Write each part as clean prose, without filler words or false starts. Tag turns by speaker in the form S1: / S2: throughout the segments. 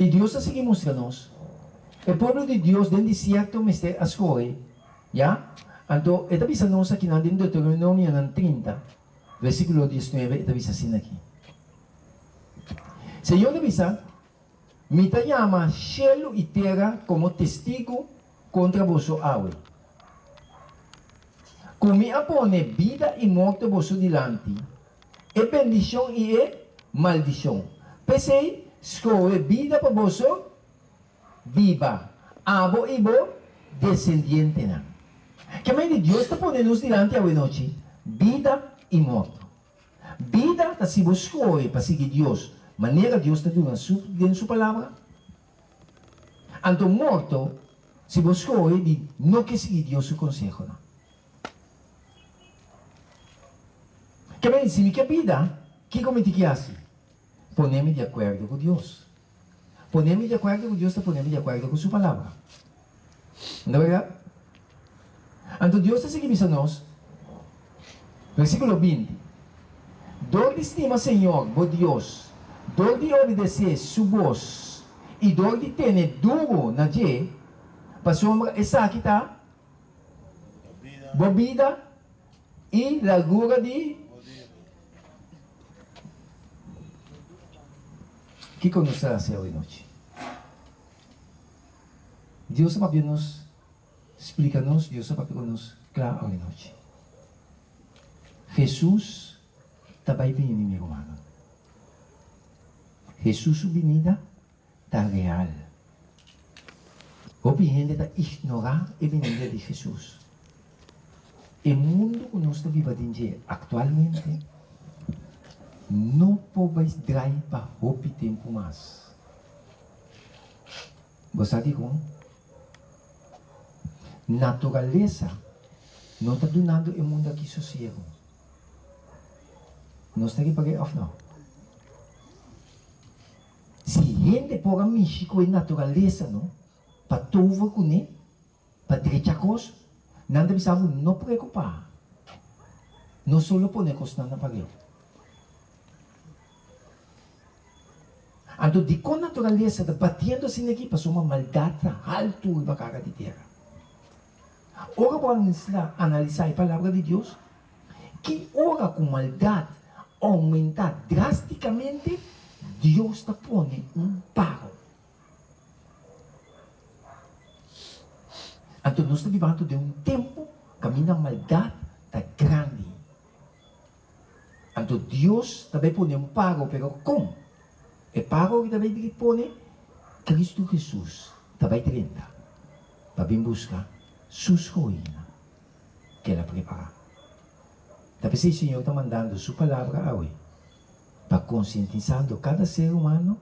S1: E Deus está seguindo mostrando-nos. O povo de Deus, dentro do deserto, me está escolhendo. Já? Então, está pensando-nos aqui na Deuteronômio 30, versículo 19, está pensando assim aqui. Senhor está pensando, me chama cielo e terra como testigo contra vosso aue. Como me apone vida e morte vosso dilante, e bendição e maldição. Pensei, escolhe vida para vosso viva, abo e bo descendiente. Que mais de Deus está ponendo-nos dilante a noite, vida e morte. Vida está se você escolhe para seguir Deus, maneira Deus está dando dentro da sua palavra. Então, morto, se você escolhe de não quer seguir Deus o conselho. Que bem, se me quer vida, que como te assim? Ponemos de acordo com Deus. Ponemos de acordo com Deus, ponemos de acordo com sua palavra. Não é verdade? Então Deus está seguindo nós. Versículo 20. Dor de estima, Senhor, bo Deus, dor de obedecer sua voz, e dor de ter duro na je, para sombra essa aqui está, bobida e largura de. O que conosco ser hoje noite? Deus está para nos explica-nos, Deus está para nos claro hoje noite. Jesus também vem inimigo humano. Jesus sua vinda está real. O gente está ignorar a vinda de Jesus. O mundo que nós estamos vivendo atualmente não pode dar para roubar tempo mais. Você sabe como? Natureza não está dando o mundo aqui sossego. Nós temos que pagar off não. Se gente pode mexer com a natureza, não, para tudo com ele, para direita coisa, não devemos não preocupar. Não só pôr coisa na pagar. Então, de com natureza, batendo assim aqui, passou uma maldade alto e cara de terra. Ora, vamos analisar a palavra de Deus, que ora com maldade aumentar drasticamente, Deus está pondo paro. Então, nós estamos vivendo de um tempo que a minha maldade está grande. Então, Deus também põe paro, mas como? E paro que também põe Cristo Jesus, também 30, para vir buscar suas ruínas que ela prepara. Talvez o Senhor está mandando sua palavra hoje para conscientizando cada ser humano.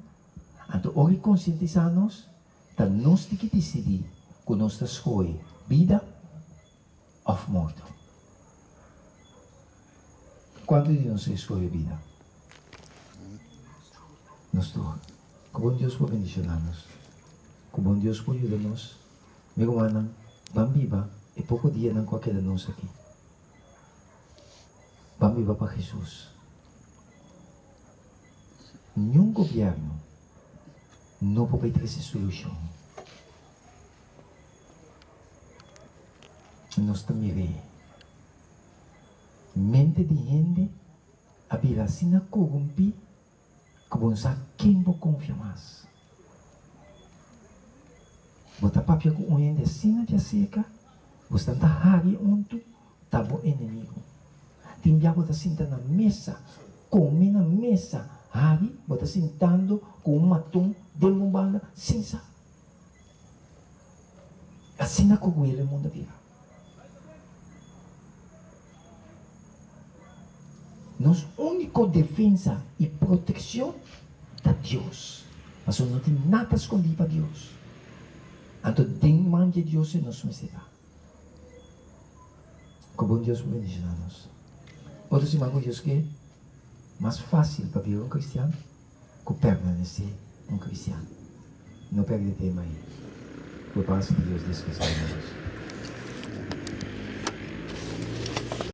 S1: Então, hoje conscientizar-nos, então nós temos que decidir que nós estamos escolhendo vida ou morte. Quanto de nós escolhe vida? Nós todos. Que bom Deus por bendicionar-nos. Que bom Deus por ajudar-nos. Meu irmão, vamos viver e pouco dia não qualquer de nós aqui. Vamos viver para Jesus. Nenhum governo não pode ter essa solução. Nós também vemos. Mente de gente a vir assim a corromper, que vão saber quem vou confiar mais. Bota papel com um gente assim na seca, você está hari onto, tá bom inimigo. Tem diabo está sentando na mesa, come na mesa, hari, bota sentando com um matum de uma bala, cinza. Assim na cogueira o mundo viva. Nossa única defesa e proteção é Deus. Mas não tem nada escondido para Deus. Então, tem mão de Deus em nosso meio. Como Deus bendiga-nos. Outros irmãos, Deus que é mais fácil para viver um cristiano que permanecer um cristiano. Não perde tema aí. Que o paz de Deus descanse em nós.